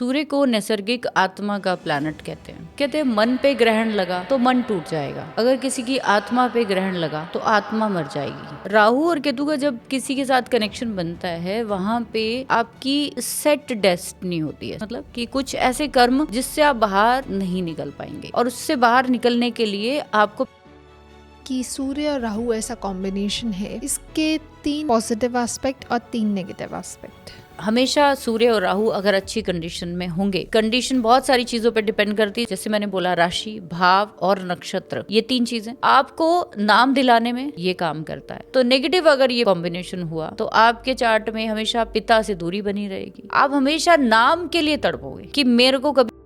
सूर्य को नैसर्गिक आत्मा का प्लैनेट कहते हैं। कहते हैं मन पे ग्रहण लगा तो मन टूट जाएगा, अगर किसी की आत्मा पे ग्रहण लगा तो आत्मा मर जाएगी। राहु और केतु का जब किसी के साथ कनेक्शन बनता है वहाँ पे आपकी सेट डेस्टिनी होती है, मतलब कि कुछ ऐसे कर्म जिससे आप बाहर नहीं निकल पाएंगे और उससे बाहर निकलने के लिए आपको कि सूर्य और राहु ऐसा कॉम्बिनेशन है, इसके 3 पॉजिटिव एस्पेक्ट और 3 नेगेटिव एस्पेक्ट। हमेशा सूर्य और राहु अगर अच्छी कंडीशन में होंगे, कंडीशन बहुत सारी चीजों पर डिपेंड करती है, जैसे मैंने बोला राशि, भाव और नक्षत्र, ये 3 चीजें आपको नाम दिलाने में ये काम करता है। तो नेगेटिव अगर ये कॉम्बिनेशन हुआ तो आपके चार्ट में हमेशा पिता से दूरी बनी रहेगी, आप हमेशा नाम के लिए तड़पोगे कि मेरे को कभी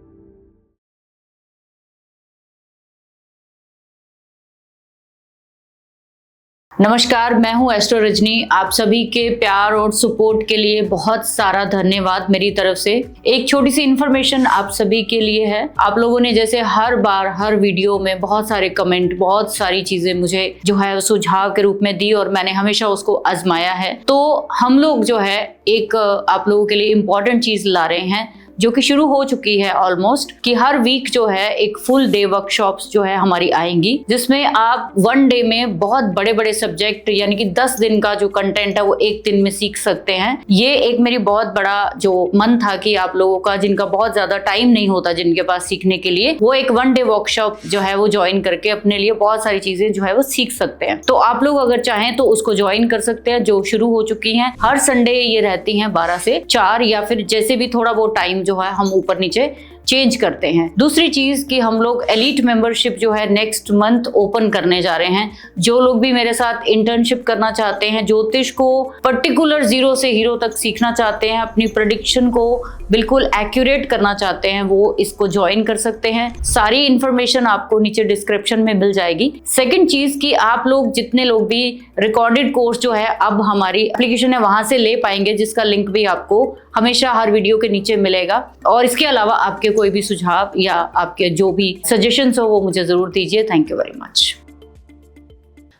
नमस्कार, मैं हूं एस्ट्रो रजनी। आप सभी के प्यार और सपोर्ट के लिए बहुत सारा धन्यवाद मेरी तरफ से। एक छोटी सी इन्फॉर्मेशन आप सभी के लिए है। आप लोगों ने जैसे हर बार हर वीडियो में बहुत सारे कमेंट, बहुत सारी चीजें मुझे जो है सुझाव के रूप में दी और मैंने हमेशा उसको आजमाया है। तो हम लोग जो है एक आप लोगों के लिए इम्पोर्टेंट चीज ला रहे हैं जो कि शुरू हो चुकी है ऑलमोस्ट, कि हर वीक जो है एक फुल डे वर्कशॉप्स जो है हमारी आएंगी, जिसमें आप 1 डे में बहुत बड़े बड़े सब्जेक्ट यानी कि 10 दिन का जो कंटेंट है वो 1 दिन में सीख सकते हैं। ये एक मेरी बहुत बड़ा जो मन था कि आप लोगों का जिनका बहुत ज्यादा टाइम नहीं होता जिनके पास सीखने के लिए, वो एक 1 डे वर्कशॉप जो है वो ज्वाइन करके अपने लिए बहुत सारी चीजें जो है वो सीख सकते हैं। तो आप लोग अगर चाहें तो उसको ज्वाइन कर सकते हैं, जो शुरू हो चुकी है। हर संडे ये रहती है 12 से 4, या फिर जैसे भी थोड़ा वो टाइम जो है हम ऊपर नीचे चेंज करते हैं। दूसरी चीज कि हम लोग एलीट मेंबरशिप जो है नेक्स्ट मंथ ओपन करने जा रहे हैं। जो लोग भी मेरे साथ इंटर्नशिप करना चाहते हैं, ज्योतिष को पर्टिकुलर 0 से हीरो तक सीखना चाहते हैं, अपनी प्रेडिक्शन को बिल्कुल एक्यूरेट करना चाहते हैं, वो इसको ज्वाइन कर सकते हैं। सारी इंफॉर्मेशन आपको नीचे डिस्क्रिप्शन में मिल जाएगी। सेकंड चीज कि आप लोग जितने लोग भी रिकॉर्डेड कोर्स जो है अब हमारी एप्लीकेशन है वहां से ले पाएंगे, जिसका लिंक भी आपको हमेशा हर वीडियो के नीचे मिलेगा। और इसके अलावा आपके कोई भी सुझाव या आपके जो भी सजेशंस हो वो मुझे जरूर दीजिए। Thank you very much.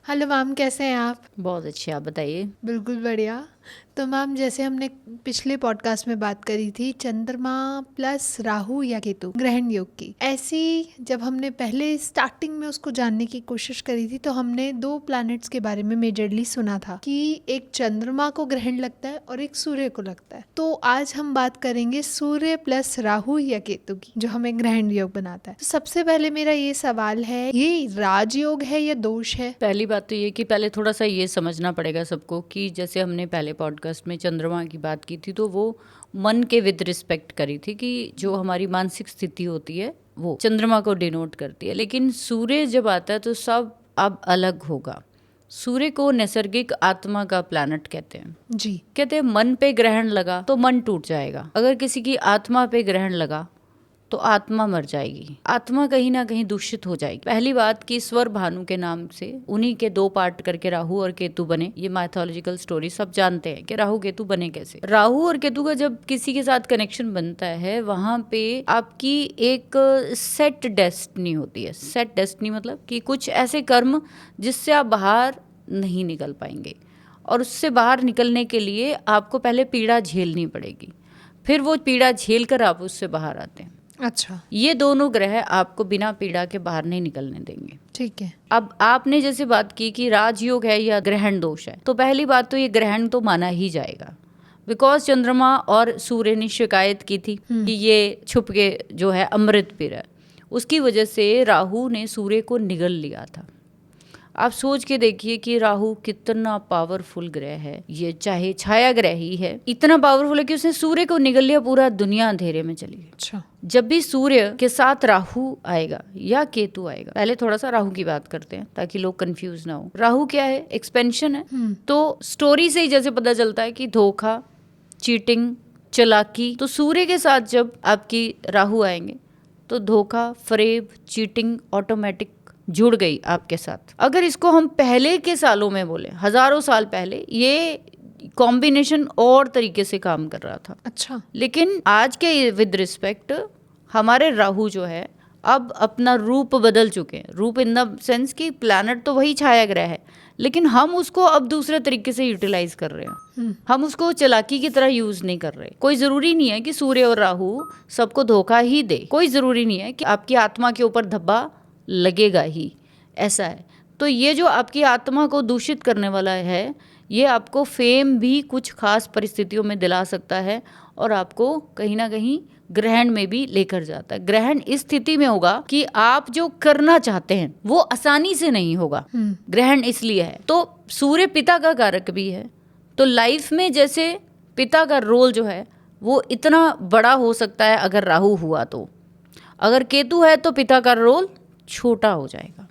Hello ma'am, कैसे हैं आप? बहुत अच्छे, आप बताइए। बिल्कुल बढ़िया। तो मैम, जैसे हमने पिछले पॉडकास्ट में बात करी थी चंद्रमा प्लस राहु या केतु ग्रहण योग की, ऐसी जब हमने पहले स्टार्टिंग में उसको जानने की कोशिश करी थी तो हमने 2 प्लैनेट्स के बारे में मेजरली सुना था कि एक चंद्रमा को ग्रहण लगता है और एक सूर्य को लगता है। तो आज हम बात करेंगे सूर्य प्लस राहु या केतु की, जो हमें ग्रहण योग बनाता है। तो सबसे पहले मेरा ये सवाल है, ये राजयोग है या दोष है? पहली बात तो ये कि पहले थोड़ा सा ये समझना पड़ेगा सबको कि जैसे हमने पहले पॉडकास्ट में चंद्रमा की बात की थी तो वो मन के विद रिस्पेक्ट करी थी कि जो हमारी मानसिक स्थिति होती है वो चंद्रमा को डिनोट करती है। लेकिन सूर्य जब आता है तो सब अब अलग होगा। सूर्य को नैसर्गिक आत्मा का प्लैनेट कहते हैं जी। कहते हैं मन पे ग्रहण लगा तो मन टूट जाएगा, अगर किसी की आत्मा पे ग्रहण लगा तो आत्मा मर जाएगी, आत्मा कहीं ना कहीं दूषित हो जाएगी। पहली बात कि स्वर भानु के नाम से उन्हीं के 2 पार्ट करके राहु और केतु बने। ये माइथोलॉजिकल स्टोरी सब जानते हैं कि राहु केतु बने कैसे। राहु और केतु का जब किसी के साथ कनेक्शन बनता है वहां पे आपकी एक सेट डेस्टिनी होती है। सेट डेस्टिनी मतलब कि कुछ ऐसे कर्म जिससे आप बाहर नहीं निकल पाएंगे और उससे बाहर निकलने के लिए आपको पहले पीड़ा झेलनी पड़ेगी, फिर वो पीड़ा झेल कर आप उससे बाहर आते हैं। अच्छा। ये दोनों ग्रह आपको बिना पीड़ा के बाहर नहीं निकलने देंगे। ठीक है। अब आपने जैसे बात की कि राजयोग है या ग्रहण दोष है, तो पहली बात तो ये ग्रहण तो माना ही जाएगा, बिकॉज चंद्रमा और सूर्य ने शिकायत की थी कि ये छुप के जो है अमृत पी रहा है। उसकी वजह से राहु ने सूर्य को निगल लिया था। आप सोच के देखिए कि राहु कितना पावरफुल ग्रह है। ये चाहे छाया ग्रह ही है, इतना पावरफुल है कि उसने सूर्य को निगल लिया, पूरा दुनिया अंधेरे में चली गई। अच्छा। जब भी सूर्य के साथ राहु आएगा या केतु आएगा, पहले थोड़ा सा राहु की बात करते हैं ताकि लोग कंफ्यूज ना हो। राहु क्या है? एक्सपेंशन है। तो स्टोरी से ही जैसे पता चलता है कि धोखा, चीटिंग, चालाकी। तो सूर्य के साथ जब आपकी राहु आएंगे तो धोखा, फरेब, चीटिंग ऑटोमेटिक जुड़ गई आपके साथ। अगर इसको हम पहले के सालों में बोले, हजारों साल पहले, ये कॉम्बिनेशन और तरीके से काम कर रहा था। अच्छा। लेकिन आज के विद रिस्पेक्ट हमारे राहु जो है अब अपना रूप बदल चुके हैं। रूप इन द सेंस कि प्लैनेट तो वही छाया ग्रह है, लेकिन हम उसको अब दूसरे तरीके से यूटिलाइज कर रहे हैं। हम उसको चालाकी की तरह यूज नहीं कर रहे। कोई जरूरी नहीं है कि सूर्य और राहु सबको धोखा ही दे, कोई जरूरी नहीं है कि आपकी आत्मा के ऊपर धब्बा लगेगा ही, ऐसा है। तो ये जो आपकी आत्मा को दूषित करने वाला है, ये आपको फेम भी कुछ खास परिस्थितियों में दिला सकता है और आपको कहीं ना कहीं ग्रहण में भी लेकर जाता है। ग्रहण इस स्थिति में होगा कि आप जो करना चाहते हैं वो आसानी से नहीं होगा। ग्रहण इसलिए है। तो सूर्य पिता का कारक भी है, तो लाइफ में जैसे पिता का रोल जो है वो इतना बड़ा हो सकता है अगर राहु हुआ तो, अगर केतु है तो पिता का रोल छोटा हो जाएगा।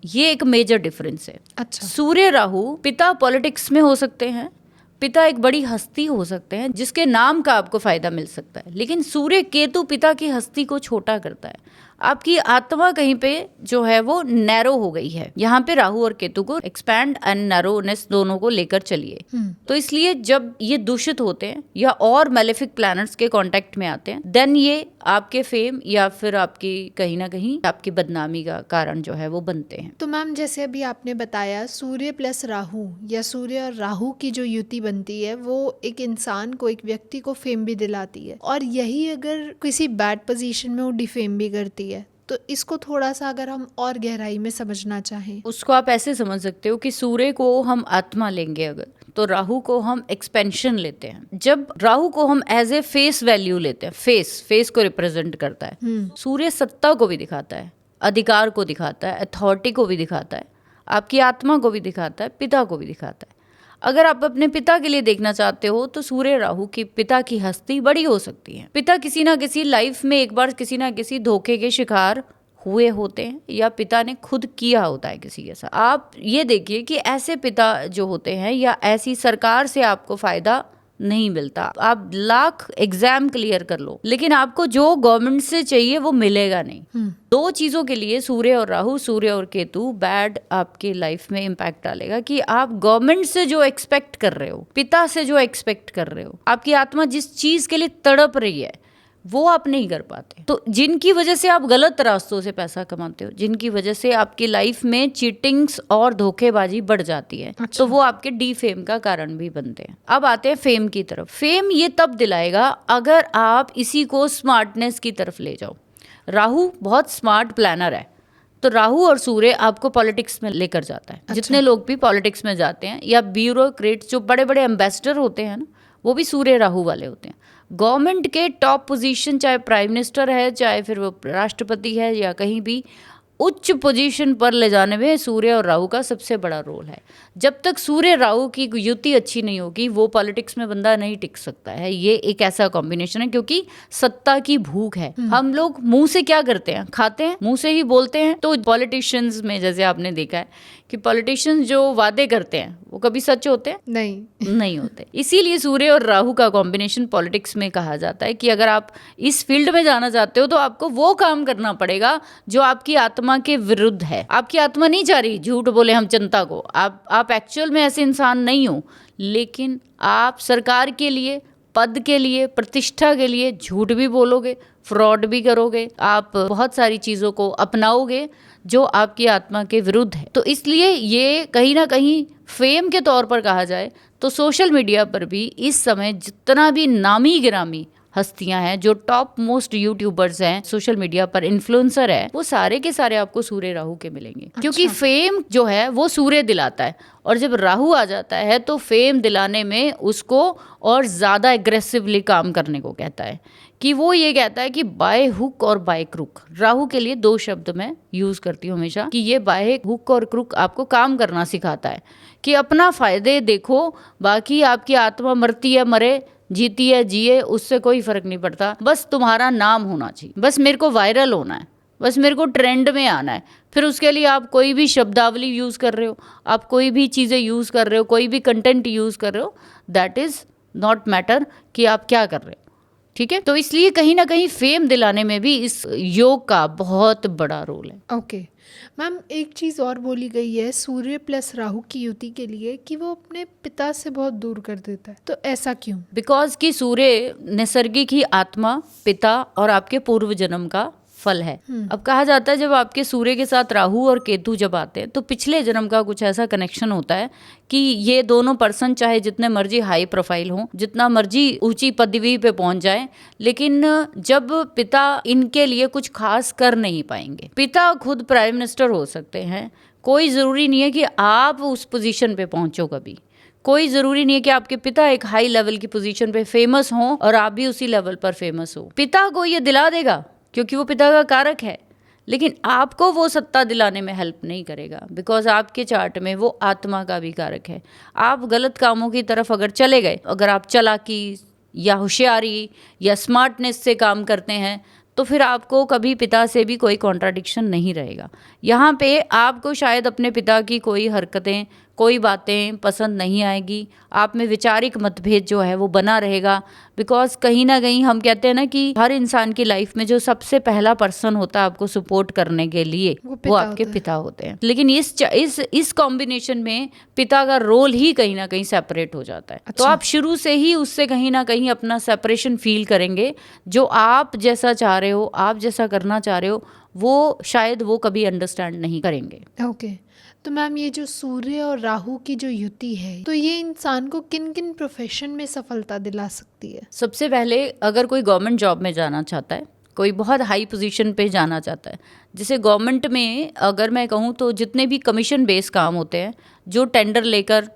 ये एक मेजर डिफरेंस है। अच्छा। सूर्य राहु पिता पॉलिटिक्स में हो सकते हैं, पिता एक बड़ी हस्ती हो सकते हैं जिसके नाम का आपको फायदा मिल सकता है, लेकिन सूर्य केतु पिता की हस्ती को छोटा करता है। आपकी आत्मा कहीं पे जो है वो नैरो हो गई है। यहाँ पे राहु और केतु को एक्सपैंड एंड नैरोनेस दोनों को लेकर चलिए। तो इसलिए जब ये दूषित होते हैं या और मैलेफिक प्लैनेट्स के कांटेक्ट में आते हैं, देन ये आपके फेम या फिर आपकी कहीं ना कहीं आपकी बदनामी का कारण जो है वो बनते हैं। तो मैम जैसे अभी आपने बताया सूर्य प्लस राहु या सूर्य और राहु की जो युति बनती है वो एक इंसान को, एक व्यक्ति को फेम भी दिलाती है, और यही अगर किसी बैड पोजीशन में वो डिफेम भी करती है। तो इसको थोड़ा सा अगर हम और गहराई में समझना चाहें, उसको आप ऐसे समझ सकते हो कि सूर्य को हम आत्मा लेंगे अगर, तो राहु को हम एक्सपेंशन लेते हैं। जब राहु को हम एज ए फेस वैल्यू लेते हैं, फेस को रिप्रेजेंट करता है। सूर्य सत्ता को भी दिखाता है, अधिकार को दिखाता है, अथॉरिटी को भी दिखाता है, आपकी आत्मा को भी दिखाता है, पिता को भी दिखाता है। अगर आप अपने पिता के लिए देखना चाहते हो तो सूर्य राहु की पिता की हस्ती बड़ी हो सकती है। पिता किसी ना किसी लाइफ में एक बार किसी ना किसी धोखे के शिकार हुए होते हैं या पिता ने खुद किया होता है किसी के साथ। आप ये देखिए कि ऐसे पिता जो होते हैं या ऐसी सरकार से आपको फायदा नहीं मिलता। आप लाख एग्जाम क्लियर कर लो, लेकिन आपको जो गवर्नमेंट से चाहिए वो मिलेगा नहीं। दो चीजों के लिए सूर्य और राहु, सूर्य और केतु बैड आपकी लाइफ में इम्पैक्ट डालेगा कि आप गवर्नमेंट से जो एक्सपेक्ट कर रहे हो, पिता से जो एक्सपेक्ट कर रहे हो, आपकी आत्मा जिस चीज के लिए तड़प रही है वो आप नहीं कर पाते। तो जिनकी वजह से आप गलत रास्तों से पैसा कमाते हो, जिनकी वजह से आपकी लाइफ में चीटिंग्स और धोखेबाजी बढ़ जाती है, तो वो आपके डी फेम का कारण भी बनते हैं। अब आते हैं फेम की तरफ। फेम ये तब दिलाएगा अगर आप इसी को स्मार्टनेस की तरफ ले जाओ। राहु बहुत स्मार्ट प्लानर है, तो राहु और सूर्य आपको पॉलिटिक्स में लेकर जाता है। जितने लोग भी पॉलिटिक्स में जाते हैं या ब्यूरोक्रेट्स जो बड़े बड़े एम्बेसडर होते हैं ना, वो भी सूर्य राहु वाले होते हैं। गवर्नमेंट के टॉप पोजीशन, चाहे प्राइम मिनिस्टर है, चाहे फिर वो राष्ट्रपति है या कहीं भी उच्च पोजीशन पर ले जाने में सूर्य और राहु का सबसे बड़ा रोल है। जब तक सूर्य राहु की युति अच्छी नहीं होगी वो पॉलिटिक्स में बंदा नहीं टिक सकता है। ये एक ऐसा कॉम्बिनेशन है क्योंकि सत्ता की भूख है। हम लोग मुंह से क्या करते हैं, खाते हैं, मुंह से ही बोलते हैं। तो पॉलिटिशियंस में जैसे आपने देखा है कि पॉलिटिशियंस जो वादे करते हैं वो कभी सच होते हैं? नहीं होते। इसीलिए सूर्य और राहु का कॉम्बिनेशन पॉलिटिक्स में कहा जाता है कि अगर आप इस फील्ड में जाना चाहते हो तो आपको वो काम करना पड़ेगा जो आपकी आत्मा के विरुद्ध है। आपकी आत्मा नहीं चाह रही झूठ बोले हम जनता को, आप एक्चुअल में ऐसे इंसान नहीं हो, लेकिन आप सरकार के लिए, पद के लिए, प्रतिष्ठा के लिए झूठ भी बोलोगे, फ्रॉड भी करोगे, आप बहुत सारी चीज़ों को अपनाओगे जो आपकी आत्मा के विरुद्ध है। तो इसलिए ये कहीं ना कहीं फेम के तौर पर कहा जाए तो सोशल मीडिया पर भी इस समय जितना भी नामी गिरामी हस्तियां हैं, जो टॉप मोस्ट यूट्यूबर्स हैं, सोशल मीडिया पर इन्फ्लुएंसर है, वो सारे के सारे आपको सूर्य राहु के मिलेंगे। क्योंकि फेम जो है वो सूर्य दिलाता है, और जब राहु आ जाता है तो फेम दिलाने में उसको और ज़्यादा एग्रेसिवली काम करने को कहता है कि वो ये कहता है कि बाय हुक और बाय क्रुक। राहु के लिए दो शब्द मैं यूज़ करती हूँ हमेशा कि ये बाय हुक और क्रुक आपको काम करना सिखाता है कि अपना फ़ायदे देखो, बाकी आपकी आत्मा मरती है मरे, जीती है जिए, उससे कोई फर्क नहीं पड़ता। बस तुम्हारा नाम होना चाहिए, बस मेरे को वायरल होना है, बस मेरे को ट्रेंड में आना है। फिर उसके लिए आप कोई भी शब्दावली यूज़ कर रहे हो, आप कोई भी चीज़ें यूज़ कर रहे हो, कोई भी कंटेंट यूज़ कर रहे हो, दैट इज़ नॉट मैटर कि आप क्या कर रहे हो। ठीक है, तो इसलिए कहीं ना कहीं फेम दिलाने में भी इस योग का बहुत बड़ा रोल है। ओके मैम, एक चीज़ और बोली गई है सूर्य प्लस राहु की युति के लिए कि वो अपने पिता से बहुत दूर कर देता है, तो ऐसा क्यों? बिकॉज कि सूर्य नैसर्गिक ही आत्मा, पिता और आपके पूर्व जन्म का फल है। अब कहा जाता है जब आपके सूर्य के साथ राहु और केतु जब आते हैं तो पिछले जन्म का कुछ ऐसा कनेक्शन होता है कि ये दोनों पर्सन चाहे जितने मर्जी हाई प्रोफाइल हों, जितना मर्जी ऊंची पदवी पे पहुंच जाएं, लेकिन जब पिता इनके लिए कुछ खास कर नहीं पाएंगे। पिता खुद प्राइम मिनिस्टर हो सकते हैं, कोई ज़रूरी नहीं है कि आप उस पोजीशन पे पहुंचो कभी। कोई ज़रूरी नहीं है कि आपके पिता एक हाई लेवल की पोजीशन पे फेमस हों और आप भी उसी लेवल पर फेमस हो। पिता को ये दिला देगा क्योंकि वो पिता का कारक है, लेकिन आपको वो सत्ता दिलाने में हेल्प नहीं करेगा, बिकॉज आपके चार्ट में वो आत्मा का भी कारक है। आप गलत कामों की तरफ अगर चले गए, अगर आप चालाकी या होशियारी या स्मार्टनेस से काम करते हैं, तो फिर आपको कभी पिता से भी कोई कॉन्ट्राडिक्शन नहीं रहेगा। यहाँ पे आपको शायद अपने पिता की कोई हरकतें, कोई बातें पसंद नहीं आएगी, आप में वैचारिक मतभेद जो है वो बना रहेगा। बिकॉज कहीं ना कहीं हम कहते हैं ना कि हर इंसान की लाइफ में जो सबसे पहला पर्सन होता है आपको सपोर्ट करने के लिए वो आपके पिता होते हैं। लेकिन इस कॉम्बिनेशन में पिता का रोल ही कहीं ना कहीं सेपरेट हो जाता है। तो आप शुरू से ही उससे कहीं ना कहीं अपना सेपरेशन फील करेंगे। जो आप जैसा चाह रहे हो, आप जैसा करना चाह रहे हो, वो शायद वो कभी अंडरस्टैंड नहीं करेंगे। ओके तो मैम ये जो सूर्य और राहु की जो युति है, तो ये इंसान को किन किन प्रोफेशन में सफलता दिला सकती है? सबसे पहले अगर कोई गवर्नमेंट जॉब में जाना चाहता है, कोई बहुत हाई पोजीशन पे जाना चाहता है, जैसे गवर्नमेंट में अगर मैं कहूँ तो जितने भी कमीशन बेस्ड काम होते हैं, जो टेंडर लेकर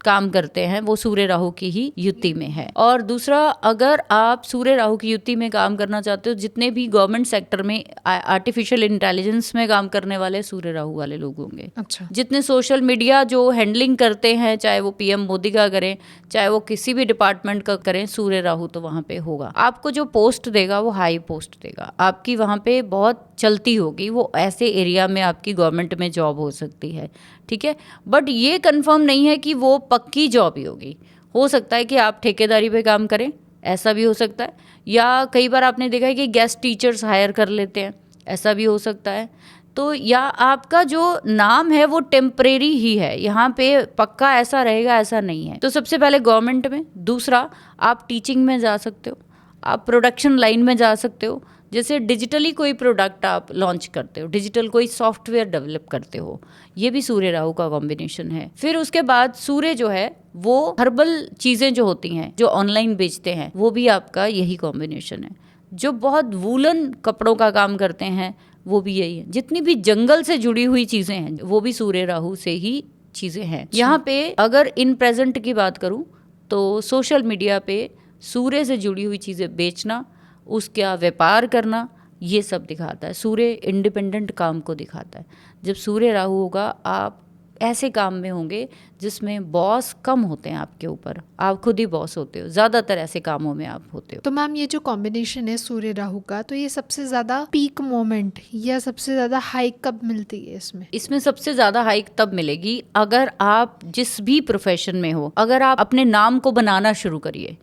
काम करते हैं, वो सूर्य राहु की ही युति में है। और दूसरा, अगर आप सूर्य राहु की युति में काम करना चाहते हो, जितने भी गवर्नमेंट सेक्टर में आर्टिफिशियल इंटेलिजेंस में काम करने वाले सूर्य राहु वाले लोग होंगे। अच्छा। जितने सोशल मीडिया जो हैंडलिंग करते हैं, चाहे वो पीएम मोदी का करें, चाहे वो किसी भी डिपार्टमेंट का करें, सूर्य राहु तो वहाँ पे होगा। आपको जो पोस्ट देगा वो हाई पोस्ट देगा, आपकी वहाँ पे बहुत चलती होगी, वो ऐसे एरिया में आपकी गवर्नमेंट में जॉब हो सकती है, ठीक है। बट ये कंफर्म नहीं है कि वो पक्की जॉब ही होगी। हो सकता है कि आप ठेकेदारी पे काम करें, ऐसा भी हो सकता है, या कई बार आपने देखा है कि गेस्ट टीचर्स हायर कर लेते हैं, ऐसा भी हो सकता है। तो या आपका जो नाम है वो टेम्परेरी ही है, यहाँ पे पक्का ऐसा रहेगा ऐसा नहीं है। तो सबसे पहले गवर्नमेंट में, दूसरा आप टीचिंग में जा सकते हो, आप प्रोडक्शन लाइन में जा सकते हो, जैसे डिजिटली कोई प्रोडक्ट आप लॉन्च करते हो, डिजिटल कोई सॉफ्टवेयर डेवलप करते हो, ये भी सूर्य राहु का कॉम्बिनेशन है। फिर उसके बाद सूर्य जो है वो हर्बल चीज़ें जो होती हैं, जो ऑनलाइन बेचते हैं, वो भी आपका यही कॉम्बिनेशन है। जो बहुत वूलन कपड़ों का काम करते हैं वो भी यही है। जितनी भी जंगल से जुड़ी हुई चीज़ें हैं वो भी सूर्य राहु से ही चीज़ें हैं। यहाँ पे अगर इन प्रेजेंट की बात करूँ तो सोशल मीडिया पे सूर्य से जुड़ी हुई चीज़ें बेचना, उसका व्यापार करना, ये सब दिखाता है। सूर्य इंडिपेंडेंट काम को दिखाता है। जब सूर्य राहु होगा, आप ऐसे काम में होंगे जिसमें बॉस कम होते हैं आपके ऊपर, आप खुद ही बॉस होते हो, ज़्यादातर ऐसे कामों में आप होते हो। तो मैम ये जो कॉम्बिनेशन है सूर्य राहु का, तो ये सबसे ज़्यादा पीक मोमेंट या सबसे ज़्यादा हाइक कब मिलती है इसमें? इसमें सबसे ज़्यादा हाइक तब मिलेगी अगर आप जिस भी प्रोफेशन में हो, अगर आप अपने नाम को बनाना शुरू करिए,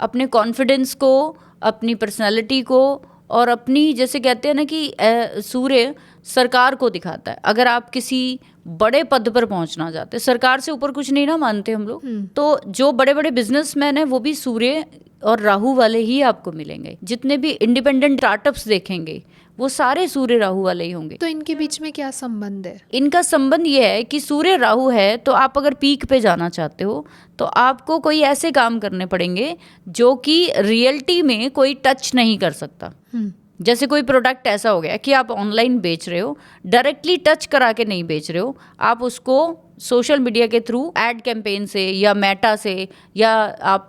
अपने कॉन्फिडेंस को, अपनी पर्सनालिटी को, और अपनी, जैसे कहते हैं ना कि सूर्य सरकार को दिखाता है। अगर आप किसी बड़े पद पर पहुंचना चाहते हैं, सरकार से ऊपर कुछ नहीं ना मानते हम लोग, तो जो बड़े बड़े बिजनेसमैन हैं वो भी सूर्य और राहु वाले ही आपको मिलेंगे। जितने भी इंडिपेंडेंट स्टार्टअप्स देखेंगे वो सारे सूर्य राहु वाले ही होंगे। तो इनके बीच में क्या संबंध है? इनका संबंध ये है कि सूर्य राहु है तो आप अगर पीक पे जाना चाहते हो तो आपको कोई ऐसे काम करने पड़ेंगे जो कि रियलिटी में कोई टच नहीं कर सकता। जैसे कोई प्रोडक्ट ऐसा हो गया कि आप ऑनलाइन बेच रहे हो, डायरेक्टली टच करा के नहीं बेच रहे हो, आप उसको सोशल मीडिया के थ्रू, एड कैंपेन से या मेटा से या आप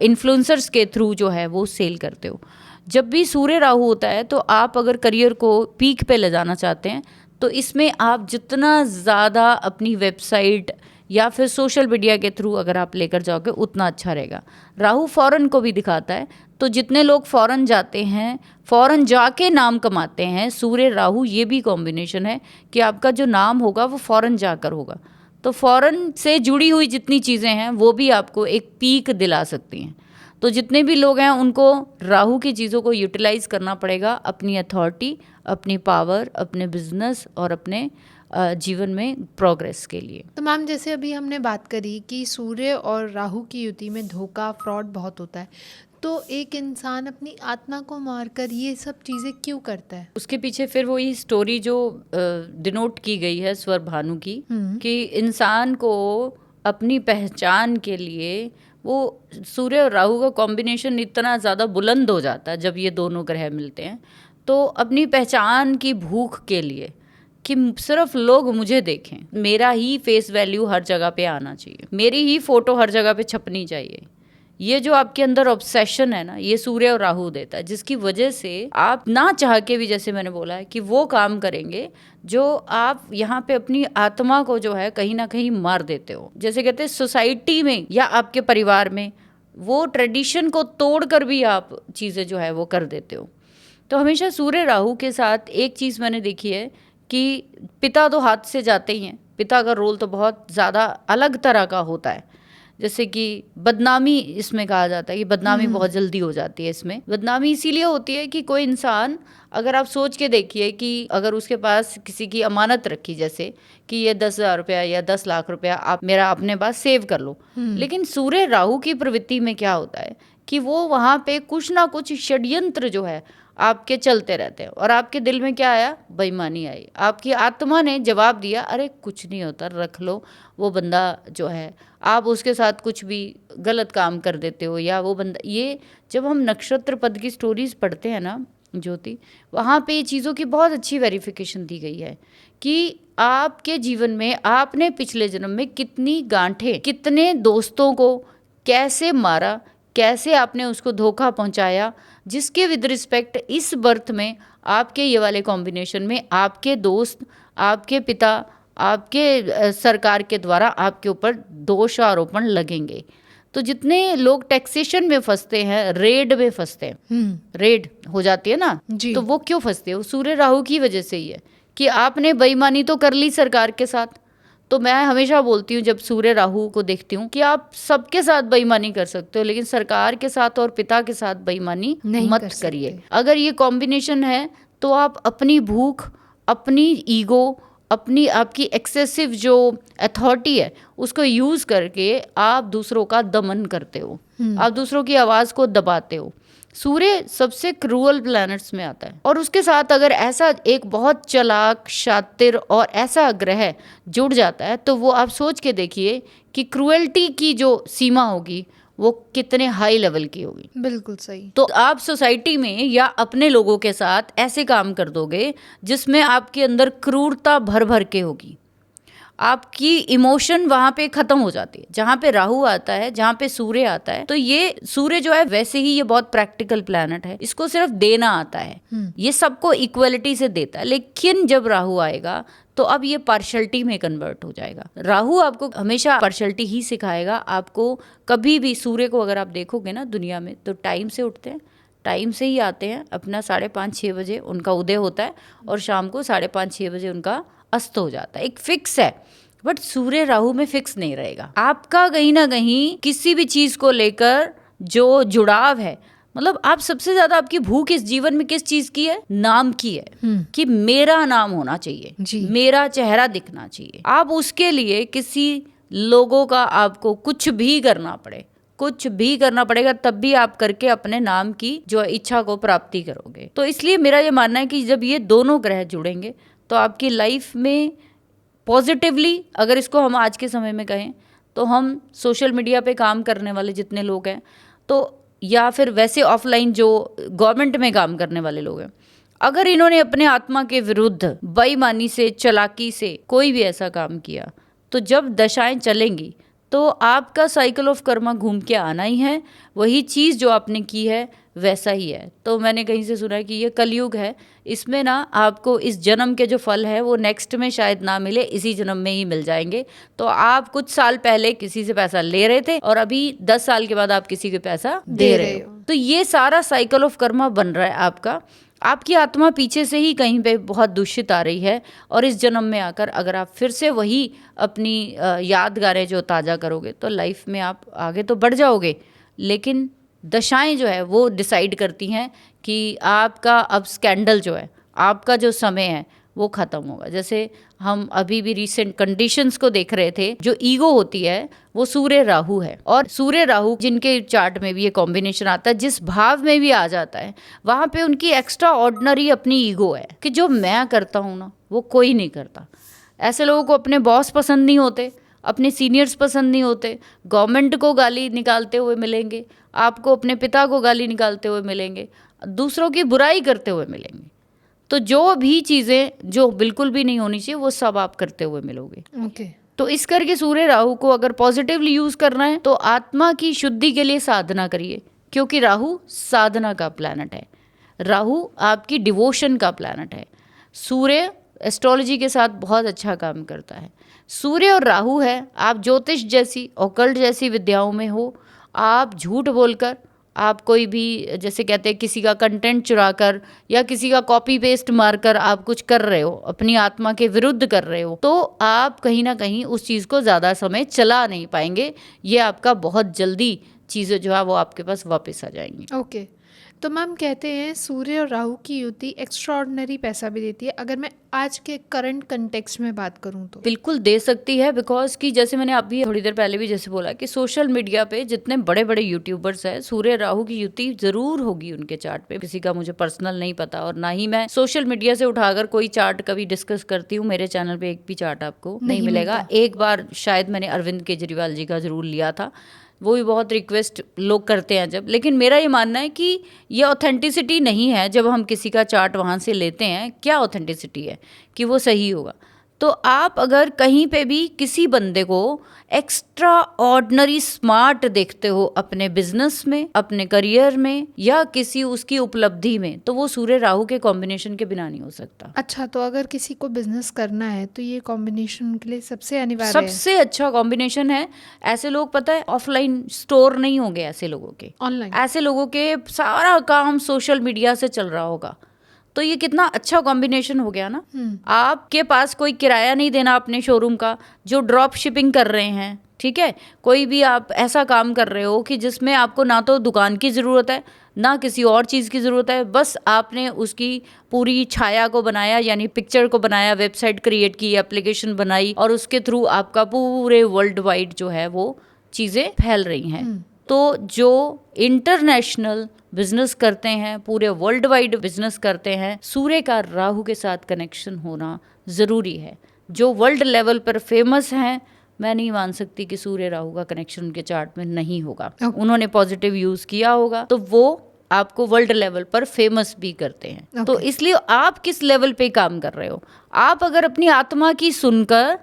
इन्फ्लुएंसर्स के थ्रू जो है वो सेल करते हो। जब भी सूर्य राहु होता है तो आप अगर करियर को पीक पे ले जाना चाहते हैं तो इसमें आप जितना ज़्यादा अपनी वेबसाइट या फिर सोशल मीडिया के थ्रू अगर आप लेकर जाओगे उतना अच्छा रहेगा। राहु फॉरेन को भी दिखाता है, तो जितने लोग फॉरेन जाते हैं, फॉरेन जाके नाम कमाते हैं, सूर्य राहु ये भी कॉम्बिनेशन है कि आपका जो नाम होगा वो फॉरेन जाकर होगा। तो फॉरेन से जुड़ी हुई जितनी चीज़ें हैं वो भी आपको एक पीक दिला सकती हैं। तो जितने भी लोग हैं उनको राहु की चीज़ों को यूटिलाइज करना पड़ेगा अपनी अथॉरिटी, अपनी पावर, अपने बिजनेस और अपने जीवन में प्रोग्रेस के लिए। तो मैम जैसे अभी हमने बात करी कि सूर्य और राहु की युति में धोखा, फ्रॉड बहुत होता है, तो एक इंसान अपनी आत्मा को मारकर ये सब चीज़ें क्यों करता है? उसके पीछे फिर वही स्टोरी जो डिनोट की गई है स्वर भानु की, कि इंसान को अपनी पहचान के लिए वो सूर्य और राहु का कॉम्बिनेशन इतना ज़्यादा बुलंद हो जाता है जब ये दोनों ग्रह मिलते हैं, तो अपनी पहचान की भूख के लिए कि सिर्फ लोग मुझे देखें, मेरा ही फेस वैल्यू हर जगह पे आना चाहिए, मेरी ही फोटो हर जगह पे छपनी चाहिए, ये जो आपके अंदर ऑब्सेशन है ना, ये सूर्य और राहु देता है, जिसकी वजह से आप ना चाह के भी, जैसे मैंने बोला है, कि वो काम करेंगे जो आप यहाँ पे अपनी आत्मा को जो है कहीं ना कहीं मार देते हो। जैसे कहते हैं सोसाइटी में या आपके परिवार में वो ट्रेडिशन को तोड़कर भी आप चीज़ें जो है वो कर देते हो। तो हमेशा सूर्य राहु के साथ एक चीज़ मैंने देखी है कि पिता तो हाथ से जाते ही हैं, पिता का रोल तो बहुत ज़्यादा अलग तरह का होता है। जैसे कि बदनामी इसमें कहा जाता है कि बदनामी बहुत जल्दी हो जाती है। इसमें बदनामी इसीलिए होती है कि कोई इंसान, अगर आप सोच के देखिए कि अगर उसके पास किसी की अमानत रखी, जैसे कि ये 10,000 रुपया या 10 लाख रुपया आप मेरा अपने पास सेव कर लो, लेकिन सूर्य राहु की प्रवृत्ति में क्या होता है कि वो वहाँ पे कुछ ना कुछ षड्यंत्र जो है आपके चलते रहते हैं, और आपके दिल में क्या आया? बेईमानी आई। आपकी आत्मा ने जवाब दिया, अरे कुछ नहीं होता, रख लो। वो बंदा जो है, आप उसके साथ कुछ भी गलत काम कर देते हो, या वो बंदा, ये जब हम नक्षत्र पद की स्टोरीज पढ़ते हैं ना ज्योति, वहाँ पे ये चीज़ों की बहुत अच्छी वेरिफिकेशन दी गई है कि आपके जीवन में आपने पिछले जन्म में कितनी गांठें, कितने दोस्तों को कैसे मारा, कैसे आपने उसको धोखा पहुंचाया, जिसके विद रिस्पेक्ट इस बर्थ में आपके ये वाले कॉम्बिनेशन में आपके दोस्त, आपके पिता, आपके सरकार के द्वारा आपके ऊपर दोष आरोपण लगेंगे। तो जितने लोग टैक्सेशन में फंसते हैं, रेड में फंसते हैं, रेड हो जाती है ना, तो वो क्यों फंसते हो? सूर्य राहु की वजह से ही है कि आपने बेईमानी तो कर ली सरकार के साथ। तो मैं हमेशा बोलती हूँ जब सूर्य राहु को देखती हूँ कि आप सबके साथ बेईमानी कर सकते हो, लेकिन सरकार के साथ और पिता के साथ बेईमानी मत करिए। अगर ये कॉम्बिनेशन है तो आप अपनी भूख, अपनी ईगो, अपनी आपकी एक्सेसिव जो अथॉरिटी है उसको यूज करके आप दूसरों का दमन करते हो, आप दूसरों की आवाज को दबाते हो। सूर्य सबसे क्रूअल प्लैनेट्स में आता है, और उसके साथ अगर ऐसा एक बहुत चालाक, शातिर और ऐसा ग्रह जुड़ जाता है तो वो आप सोच के देखिए कि क्रूएल्टी की जो सीमा होगी वो कितने हाई लेवल की होगी। बिल्कुल सही। तो आप सोसाइटी में या अपने लोगों के साथ ऐसे काम कर दोगे जिसमें आपके अंदर क्रूरता भर भर के होगी, आपकी इमोशन वहां पे खत्म हो जाती है। जहां पे राहु आता है, जहां पे सूर्य आता है, तो ये सूर्य जो है वैसे ही ये बहुत प्रैक्टिकल प्लैनेट है, इसको सिर्फ देना आता है, ये सबको इक्वलिटी से देता है। लेकिन जब राहु आएगा तो अब ये पार्शलिटी में कन्वर्ट हो जाएगा। राहु आपको हमेशा पार्शलिटी ही सिखाएगा। आपको कभी भी सूर्य को अगर आप देखोगे ना दुनिया में, तो टाइम से उठते हैं, टाइम से ही आते हैं, अपना 5:30-6 बजे उनका उदय होता है और शाम को 5:30-6 बजे उनका अस्त हो जाता है, एक फिक्स है। बट सूर्य राहु में फिक्स नहीं रहेगा। आपका कहीं ना कहीं किसी भी चीज को लेकर जो जुड़ाव है, मतलब आप सबसे ज्यादा आपकी भूख इस जीवन में किस चीज की है? नाम की है, कि मेरा नाम होना चाहिए, मेरा चेहरा दिखना चाहिए। आप उसके लिए किसी लोगों का आपको कुछ भी करना पड़े, कुछ भी करना पड़ेगा, तब भी आप करके अपने नाम की जो इच्छा को प्राप्ति करोगे। तो इसलिए मेरा ये मानना है कि जब ये दोनों ग्रह जुड़ेंगे तो आपकी लाइफ में पॉजिटिवली, अगर इसको हम आज के समय में कहें तो हम सोशल मीडिया पे काम करने वाले जितने लोग हैं, तो या फिर वैसे ऑफलाइन जो गवर्नमेंट में काम करने वाले लोग हैं, अगर इन्होंने अपने आत्मा के विरुद्ध बेईमानी से, चालाकी से कोई भी ऐसा काम किया, तो जब दशाएं चलेंगी तो आपका साइकिल ऑफ कर्मा घूम के आना ही है। वही चीज़ जो आपने की है वैसा ही है। तो मैंने कहीं से सुना है कि ये कलयुग है, इसमें ना आपको इस जन्म के जो फल है वो नेक्स्ट में शायद ना मिले, इसी जन्म में ही मिल जाएंगे। तो आप कुछ साल पहले किसी से पैसा ले रहे थे और अभी 10 साल के बाद आप किसी को पैसा दे रहे हो, तो ये सारा साइकिल ऑफ कर्मा बन रहा है आपका। आपकी आत्मा पीछे से ही कहीं पे बहुत दूषित आ रही है, और इस जन्म में आकर अगर आप फिर से वही अपनी यादगारें जो ताज़ा करोगे तो लाइफ में आप आगे तो बढ़ जाओगे, लेकिन दशाएं जो है वो डिसाइड करती हैं कि आपका अब स्कैंडल जो है, आपका जो समय है वो खत्म होगा। जैसे हम अभी भी रिसेंट कंडीशंस को देख रहे थे, जो ईगो होती है वो सूर्य राहु है, और सूर्य राहु जिनके चार्ट में भी ये कॉम्बिनेशन आता है, जिस भाव में भी आ जाता है, वहां पे उनकी एक्स्ट्रा ऑर्डिनरी अपनी ईगो है कि जो मैं करता हूँ ना वो कोई नहीं करता। ऐसे लोगों को अपने बॉस पसंद नहीं होते, अपने सीनियर्स पसंद नहीं होते, गवर्नमेंट को गाली निकालते हुए मिलेंगे, आपको अपने पिता को गाली निकालते हुए मिलेंगे, दूसरों की बुराई करते हुए मिलेंगे। तो जो भी चीज़ें जो बिल्कुल भी नहीं होनी चाहिए वो सब आप करते हुए मिलोगे। ओके। तो इस करके सूर्य राहु को अगर पॉजिटिवली यूज़ करना है तो आत्मा की शुद्धि के लिए साधना करिए, क्योंकि राहु साधना का प्लैनेट है, राहु आपकी डिवोशन का प्लैनेट है। सूर्य एस्ट्रोलॉजी के साथ बहुत अच्छा काम करता है। सूर्य और राहु है, आप ज्योतिष जैसी ऑकल्ट जैसी विद्याओं में हो, आप झूठ बोलकर, आप कोई भी जैसे कहते हैं किसी का कंटेंट चुरा कर या किसी का कॉपी पेस्ट मारकर आप कुछ कर रहे हो, अपनी आत्मा के विरुद्ध कर रहे हो, तो आप कहीं ना कहीं उस चीज़ को ज़्यादा समय चला नहीं पाएंगे। ये आपका बहुत जल्दी चीज़ें जो है वो आपके पास वापस आ जाएंगी। ओके। तो मैम कहते हैं सूर्य और राहु की युति एक्स्ट्रॉर्डनरी पैसा भी देती है। अगर मैं आज के करंट कंटेक्स्ट में बात करूं तो बिल्कुल दे सकती है, बिकॉज कि जैसे मैंने अभी थोड़ी देर पहले भी जैसे बोला कि सोशल मीडिया पे जितने बड़े बड़े यूट्यूबर्स हैं, सूर्य राहु की युति जरूर होगी उनके चार्ट पे। किसी का मुझे पर्सनल नहीं पता, और ना ही मैं सोशल मीडिया से उठाकर कोई चार्ट कभी डिस्कस करती हूँ। मेरे चैनल पे एक भी चार्ट आपको नहीं मिलेगा। एक बार शायद मैंने अरविंद केजरीवाल जी का जरूर लिया था, वो भी बहुत रिक्वेस्ट लोग करते हैं जब, लेकिन मेरा ये मानना है कि ये ऑथेंटिसिटी नहीं है। जब हम किसी का चार्ट वहाँ से लेते हैं, क्या ऑथेंटिसिटी है कि वो सही होगा? तो आप अगर कहीं पे भी किसी बंदे को एक्स्ट्रा ऑर्डिनरी स्मार्ट देखते हो अपने बिजनेस में, अपने करियर में, या किसी उसकी उपलब्धि में, तो वो सूर्य राहु के कॉम्बिनेशन के बिना नहीं हो सकता। अच्छा, तो अगर किसी को बिजनेस करना है तो ये कॉम्बिनेशन उनके लिए सबसे अनिवार्य है, सबसे अच्छा कॉम्बिनेशन है। ऐसे लोग पता है ऑफलाइन स्टोर नहीं होंगे, ऐसे लोगों के, ऑनलाइन ऐसे लोगों के सारा काम सोशल मीडिया से चल रहा होगा। तो ये कितना अच्छा कॉम्बिनेशन हो गया ना। आपके पास कोई किराया नहीं देना अपने शोरूम का, जो ड्रॉप शिपिंग कर रहे हैं, ठीक है, कोई भी आप ऐसा काम कर रहे हो कि जिसमें आपको ना तो दुकान की ज़रूरत है ना किसी और चीज़ की ज़रूरत है, बस आपने उसकी पूरी छाया को बनाया, यानी पिक्चर को बनाया, वेबसाइट क्रिएट की, एप्लीकेशन बनाई, और उसके थ्रू आपका पूरे वर्ल्ड वाइड जो है वो चीज़ें फैल रही हैं। तो जो इंटरनेशनल बिजनेस करते हैं, पूरे वर्ल्ड वाइड बिजनेस करते हैं, सूर्य का राहु के साथ कनेक्शन होना ज़रूरी है। जो वर्ल्ड लेवल पर फेमस हैं, मैं नहीं मान सकती कि सूर्य राहु का कनेक्शन उनके चार्ट में नहीं होगा। उन्होंने पॉजिटिव यूज़ किया होगा तो वो आपको वर्ल्ड लेवल पर फेमस भी करते हैं। तो इसलिए आप किस लेवल पे काम कर रहे हो, आप अगर अपनी आत्मा की सुनकर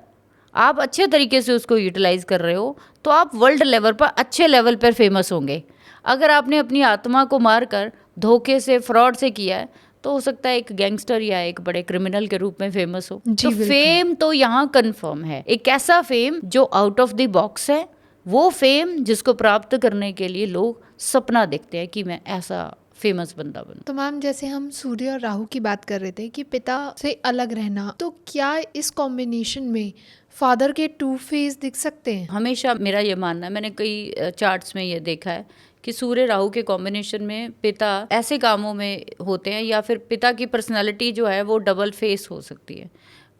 आप अच्छे तरीके से उसको यूटिलाइज कर रहे हो तो आप वर्ल्ड लेवल पर अच्छे लेवल पर फेमस होंगे। अगर आपने अपनी आत्मा को मारकर धोखे से, फ्रॉड से किया है, तो हो सकता है एक गैंगस्टर या एक बड़े क्रिमिनल के रूप में फेमस हो। तो फेम तो यहाँ कंफर्म है, एक ऐसा फेम जो आउट ऑफ द बॉक्स है, वो फेम जिसको प्राप्त करने के लिए लोग सपना देखते हैं कि मैं ऐसा फेमस बंदा बनूं। तो मैम जैसे हम सूर्य और राहु की बात कर रहे थे कि पिता से अलग रहना, तो क्या इस कॉम्बिनेशन में फादर के टू फेस दिख सकते हैं? हमेशा मेरा ये मानना है, मैंने कई चार्ट्स में ये देखा है कि सूर्य राहु के कॉम्बिनेशन में पिता ऐसे कामों में होते हैं, या फिर पिता की पर्सनालिटी जो है वो डबल फेस हो सकती है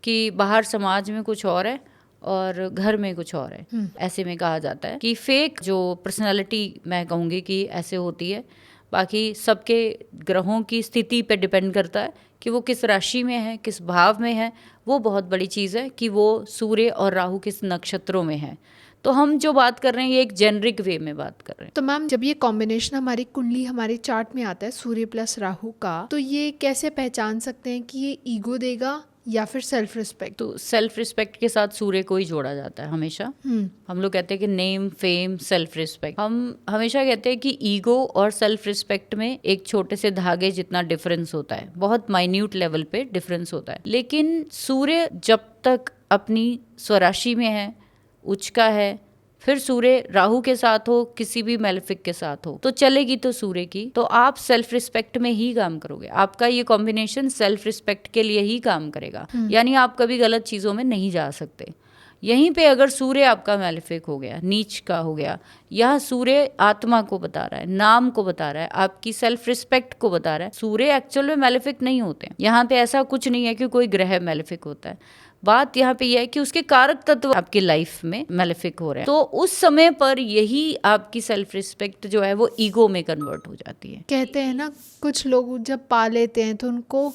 कि बाहर समाज में कुछ और है और घर में कुछ और है। ऐसे में कहा जाता है कि फेक जो पर्सनालिटी, मैं कहूँगी कि ऐसे होती है। बाकी सबके ग्रहों की स्थिति पे डिपेंड करता है कि वो किस राशि में है, किस भाव में है। वो बहुत बड़ी चीज़ है कि वो सूर्य और राहु किस नक्षत्रों में है। तो हम जो बात कर रहे हैं ये एक जेनरिक वे में बात कर रहे हैं। तो मैम जब ये कॉम्बिनेशन हमारी कुंडली, हमारे चार्ट में आता है सूर्य प्लस राहु का, तो ये कैसे पहचान सकते हैं कि ये ईगो देगा या फिर सेल्फ रिस्पेक्ट? तो सेल्फ रिस्पेक्ट के साथ सूर्य को ही जोड़ा जाता है हमेशा। हम लोग कहते हैं कि नेम, फेम, सेल्फ रिस्पेक्ट। हम हमेशा कहते हैं कि ईगो और सेल्फ रिस्पेक्ट में एक छोटे से धागे जितना डिफरेंस होता है, बहुत माइन्यूट लेवल पे डिफरेंस होता है। लेकिन सूर्य जब तक अपनी स्वराशि में है, उच्च का है, फिर सूर्य राहु के साथ हो, किसी भी मेलेफिक के साथ हो, तो चलेगी तो सूर्य की, तो आप सेल्फ रिस्पेक्ट में ही काम करोगे। आपका ये कॉम्बिनेशन सेल्फ रिस्पेक्ट के लिए ही काम करेगा, यानी आप कभी गलत चीजों में नहीं जा सकते। यहीं पे अगर सूर्य आपका मैलेफिक हो गया, नीच का हो गया, यह सूर्य आत्मा को बता रहा है, नाम को बता रहा है, आपकी सेल्फ रिस्पेक्ट को बता रहा है। सूर्य एक्चुअल में मैलेफिक नहीं होते, यहाँ पे ऐसा कुछ नहीं है कि कोई ग्रह मैलेफिक होता है। बात यहाँ पे यह है कि उसके कारक तत्व आपकी लाइफ में मैलेफिक हो रहे हैं, तो उस समय पर यही आपकी सेल्फ रिस्पेक्ट जो है वो ईगो में कन्वर्ट हो जाती है। कहते हैं ना, कुछ लोग जब पा लेते हैं तो उनको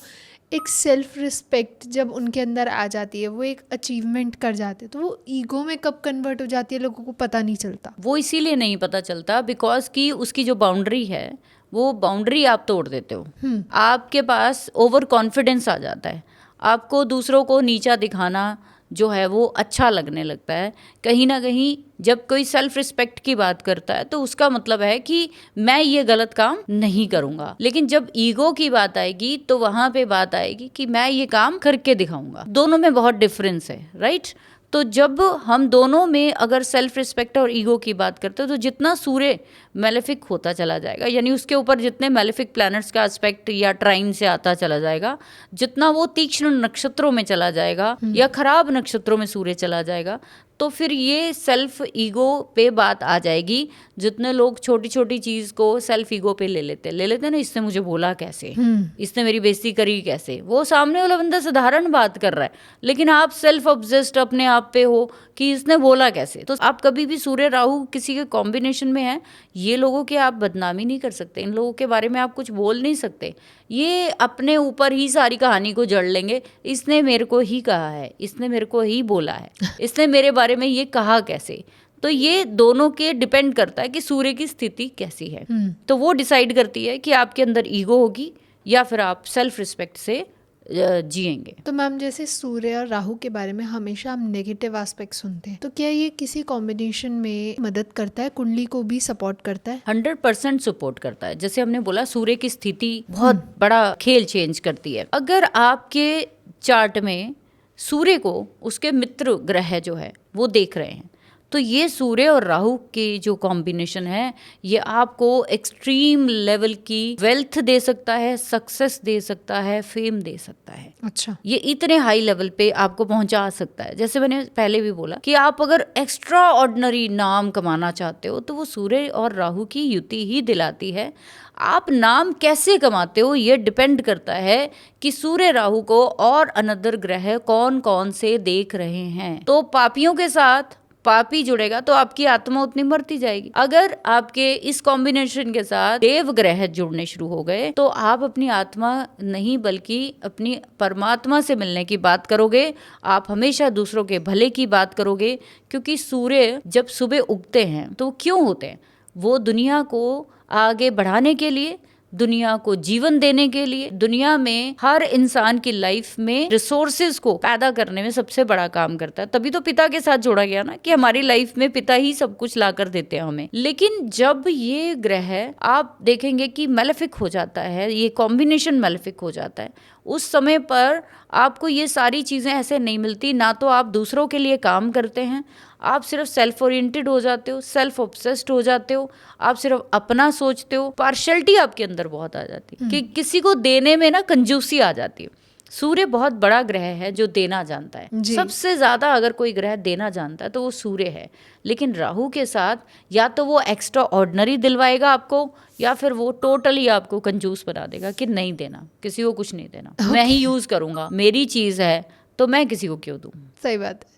एक सेल्फ रिस्पेक्ट जब उनके अंदर आ जाती है, वो एक अचीवमेंट कर जाते हैं, तो वो ईगो में कब कन्वर्ट हो जाती है लोगों को पता नहीं चलता। वो इसीलिए नहीं पता चलता बिकॉज कि उसकी जो बाउंड्री है वो बाउंड्री आप तोड़ देते हो। आपके पास ओवर कॉन्फिडेंस आ जाता है, आपको दूसरों को नीचा दिखाना जो है वो अच्छा लगने लगता है। कहीं ना कहीं जब कोई सेल्फ रिस्पेक्ट की बात करता है तो उसका मतलब है कि मैं ये गलत काम नहीं करूंगा, लेकिन जब ईगो की बात आएगी तो वहां पे बात आएगी कि मैं ये काम करके दिखाऊंगा। दोनों में बहुत डिफरेंस है, राइट? तो जब हम दोनों में अगर सेल्फ रिस्पेक्ट और ईगो की बात करते हैं तो जितना सूर्य मैलेफिक होता चला जाएगा, यानी उसके ऊपर जितने मैलेफिक प्लैनेट्स का एस्पेक्ट या ट्राइन से आता चला जाएगा, जितना वो तीक्ष्ण नक्षत्रों में चला जाएगा या खराब नक्षत्रों में सूर्य चला जाएगा, तो फिर ये सेल्फ ईगो पे बात आ जाएगी। जितने लोग छोटी छोटी चीज को सेल्फ ईगो पे ले लेते ना, इसने मुझे बोला कैसे, इसने मेरी बेइज्जती करी कैसे, वो सामने वाला बंदा साधारण बात कर रहा है लेकिन आप सेल्फ ऑब्सेस्ड अपने आप पे हो कि इसने बोला कैसे। तो आप कभी भी सूर्य राहु किसी के कॉम्बिनेशन में है, ये लोगों की आप बदनामी नहीं कर सकते, इन लोगों के बारे में आप कुछ बोल नहीं सकते। ये अपने ऊपर ही सारी कहानी को जड़ लेंगे, इसने मेरे को ही कहा है, इसने मेरे को ही बोला है, इसने मेरे बारे में ये कहा कैसे। तो ये दोनों के डिपेंड करता है कि सूर्य की स्थिति कैसी है, तो वो डिसाइड करती है कि आपके अंदर ईगो होगी या फिर आप सेल्फ रिस्पेक्ट से जिएंगे। तो मैम, जैसे सूर्य और राहु के बारे में हमेशा हम नेगेटिव एस्पेक्ट सुनते हैं, तो क्या ये किसी कॉम्बिनेशन में मदद करता है, कुंडली को भी सपोर्ट करता है? 100% सपोर्ट करता है। जैसे हमने बोला सूर्य की स्थिति बहुत बड़ा खेल चेंज करती है। अगर आपके चार्ट में सूर्य को उसके मित्र ग्रह जो है वो देख रहे हैं, तो ये सूर्य और राहु की जो कॉम्बिनेशन है ये आपको एक्सट्रीम लेवल की वेल्थ दे सकता है, सक्सेस दे सकता है, फेम दे सकता है। अच्छा, ये इतने हाई लेवल पे आपको पहुंचा सकता है। जैसे मैंने पहले भी बोला कि आप अगर एक्स्ट्रा ऑर्डिनरी नाम कमाना चाहते हो तो वो सूर्य और राहु की युति ही दिलाती है। आप नाम कैसे कमाते हो ये डिपेंड करता है कि सूर्य राहु को और अनदर ग्रह कौन कौन से देख रहे हैं। तो पापियों के साथ पापी जुड़ेगा तो आपकी आत्मा उतनी मरती जाएगी। अगर आपके इस कॉम्बिनेशन के साथ देव ग्रह जुड़ने शुरू हो गए तो आप अपनी आत्मा नहीं बल्कि अपनी परमात्मा से मिलने की बात करोगे। आप हमेशा दूसरों के भले की बात करोगे, क्योंकि सूर्य जब सुबह उगते हैं तो क्यों होते हैं? वो दुनिया को आगे बढ़ाने के लिए, दुनिया को जीवन देने के लिए, दुनिया में हर इंसान की लाइफ में रिसोर्सेज को पैदा करने में सबसे बड़ा काम करता है। तभी तो पिता के साथ जोड़ा गया ना कि हमारी लाइफ में पिता ही सब कुछ ला कर देते हैं हमें। लेकिन जब ये ग्रह आप देखेंगे कि मैलेफिक हो जाता है, ये कॉम्बिनेशन मैलेफिक हो जाता है, उस समय पर आपको ये सारी चीजें ऐसे नहीं मिलती। ना तो आप दूसरों के लिए काम करते हैं, आप सिर्फ सेल्फ ओरिएंटेड हो जाते हो, सेल्फ ऑब्सेस्ड हो जाते हो, आप सिर्फ अपना सोचते हो। पार्शियलिटी आपके अंदर बहुत आ जाती है कि किसी को देने में ना कंजूसी आ जाती है। सूर्य बहुत बड़ा ग्रह है जो देना जानता है। सबसे ज्यादा अगर कोई ग्रह देना जानता है तो वो सूर्य है। लेकिन राहु के साथ या तो वो एक्स्ट्रा ऑर्डिनरी दिलवाएगा आपको, या फिर वो टोटली आपको कंजूस बना देगा कि नहीं देना, किसी को कुछ नहीं देना, मैं ही यूज करूंगा, मेरी चीज है तो मैं किसी को क्यों दूं। सही बात है।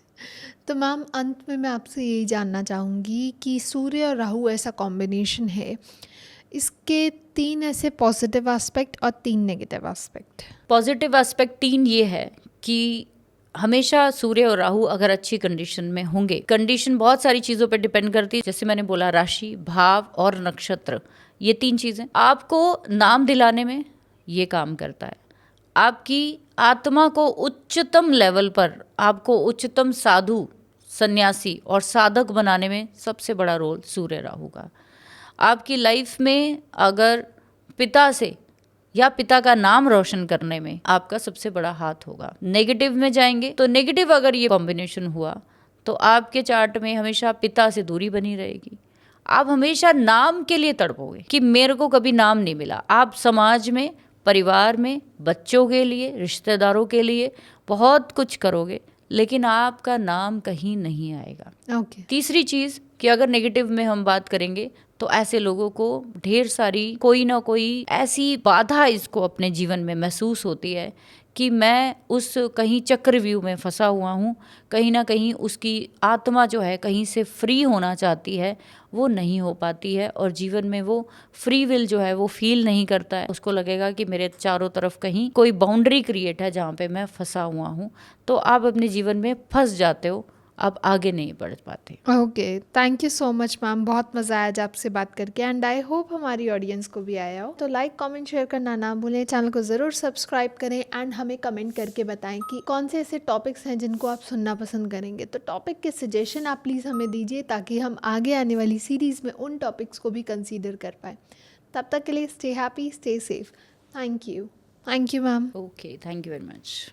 तो मैम, अंत में मैं आपसे यही जानना चाहूँगी कि सूर्य और राहु ऐसा कॉम्बिनेशन है, इसके 3 ऐसे पॉजिटिव एस्पेक्ट और 3 नेगेटिव एस्पेक्ट। पॉजिटिव एस्पेक्ट 3 ये है कि हमेशा सूर्य और राहु अगर अच्छी कंडीशन में होंगे, कंडीशन बहुत सारी चीज़ों पर डिपेंड करती है। जैसे मैंने बोला, राशि, भाव और नक्षत्र, ये 3 चीज़ें आपको नाम दिलाने में ये काम करता है। आपकी आत्मा को उच्चतम लेवल पर, आपको उच्चतम साधु, सन्यासी और साधक बनाने में सबसे बड़ा रोल सूर्य राहु का। आपकी लाइफ में अगर पिता से या पिता का नाम रोशन करने में आपका सबसे बड़ा हाथ होगा। नेगेटिव में जाएंगे तो नेगेटिव अगर ये कॉम्बिनेशन हुआ तो आपके चार्ट में हमेशा पिता से दूरी बनी रहेगी। आप हमेशा नाम के लिए तड़पोगे कि मेरे को कभी नाम नहीं मिला। आप समाज में, परिवार में, बच्चों के लिए, रिश्तेदारों के लिए बहुत कुछ करोगे, लेकिन आपका नाम कहीं नहीं आएगा। ओके। तीसरी चीज़ कि अगर नेगेटिव में हम बात करेंगे तो ऐसे लोगों को ढेर सारी कोई ना कोई ऐसी बाधा इसको अपने जीवन में महसूस होती है कि मैं उस कहीं चक्रव्यूह में फंसा हुआ हूँ, कहीं ना कहीं उसकी आत्मा जो है कहीं से फ्री होना चाहती है, वो नहीं हो पाती है और जीवन में वो फ्री विल जो है वो फील नहीं करता है। उसको लगेगा कि मेरे चारों तरफ कहीं कोई बाउंड्री क्रिएट है जहाँ पे मैं फंसा हुआ हूँ, तो आप अपने जीवन में फंस जाते हो, आप आगे नहीं बढ़ पाते। Okay, thank you so much ma'am, बहुत मज़ा आया आज आपसे बात करके एंड आई होप हमारी ऑडियंस को भी आया हो। तो लाइक कमेंट शेयर करना ना भूलें, चैनल को ज़रूर सब्सक्राइब करें एंड हमें कमेंट करके बताएं कि कौन से ऐसे टॉपिक्स हैं जिनको आप सुनना पसंद करेंगे। तो टॉपिक के सजेशन आप प्लीज़ हमें दीजिए ताकि हम आगे आने वाली सीरीज़ में उन टॉपिक्स को भी कंसीडर कर पाएँ। तब तक के लिए stay happy, stay safe. Thank you ma'am. Okay, thank you very much.